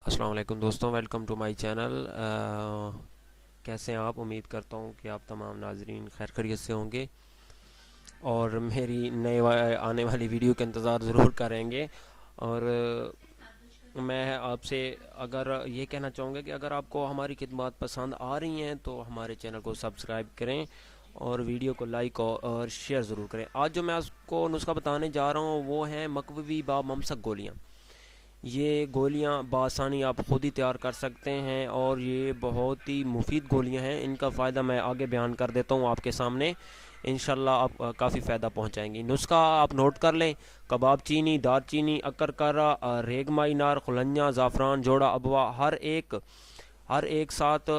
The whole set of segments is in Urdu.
السلام علیکم دوستوں، ویلکم ٹو مائی چینل۔ کیسے ہیں آپ؟ امید کرتا ہوں کہ آپ تمام ناظرین خیر خیریت سے ہوں گے اور میری آنے والی ویڈیو کا انتظار ضرور کریں گے۔ اور میں آپ سے اگر یہ کہنا چاہوں گا کہ اگر آپ کو ہماری خدمات پسند آ رہی ہیں تو ہمارے چینل کو سبسکرائب کریں اور ویڈیو کو لائک اور شیئر ضرور کریں۔ آج جو میں آپ کو نسخہ بتانے جا رہا ہوں وہ ہیں مکوی با ممسک گولیاں۔ یہ گولیاں بآسانی آپ خود ہی تیار کر سکتے ہیں اور یہ بہت ہی مفید گولیاں ہیں۔ ان کا فائدہ میں آگے بیان کر دیتا ہوں آپ کے سامنے، انشاءاللہ آپ کافی فائدہ پہنچائیں گی۔ نسخہ آپ نوٹ کر لیں: کباب چینی، دار چینی، اکرکارا، ریگ مائی نار، خلنجا، زعفران، جوڑا ابوا، ہر ایک ساتھ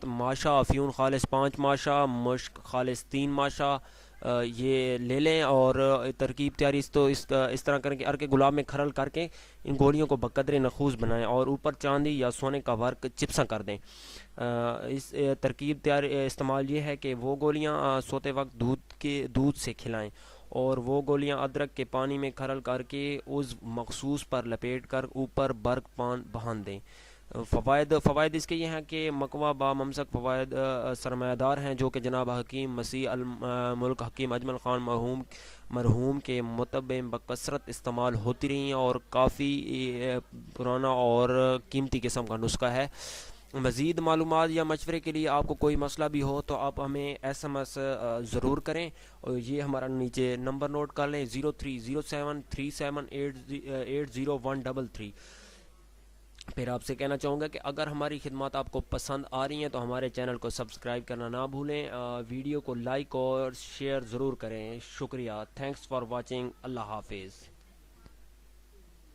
ماشا، افیون خالص 5 ماشا، مشک خالص 3 ماشا یہ لے لیں۔ اور ترکیب تیاری اس طرح کریں کہ ارک گلاب میں کھرل کر کے ان گولیوں کو بقدر نخوص بنائیں اور اوپر چاندی یا سونے کا ورق چپساں کر دیں۔ اس ترکیب تیار استعمال یہ ہے کہ وہ گولیاں سوتے وقت دودھ سے کھلائیں اور وہ گولیاں ادرک کے پانی میں کھرل کر کے اس مخصوص پر لپیٹ کر اوپر برق باندھ دیں۔ فوائد اس کے یہ ہیں کہ مکوا با ممسک فوائد سرمایہ دار ہیں، جو کہ جناب حکیم مسیح الملک حکیم اجمل خان مرحوم کے متبع بکثرت استعمال ہوتی رہی ہیں اور کافی پرانا اور قیمتی قسم کا نسخہ ہے۔ مزید معلومات یا مشورے کے لیے آپ کو کوئی مسئلہ بھی ہو تو آپ ہمیں ایس ایم ایس ضرور کریں، اور یہ ہمارا نیچے نمبر نوٹ کر لیں: 030737800133۔ پھر آپ سے کہنا چاہوں گا کہ اگر ہماری خدمات آپ کو پسند آ رہی ہیں تو ہمارے چینل کو سبسکرائب کرنا نہ بھولیں، ویڈیو کو لائک اور شیئر ضرور کریں۔ شکریہ، تھینکس فار واچنگ، اللہ حافظ۔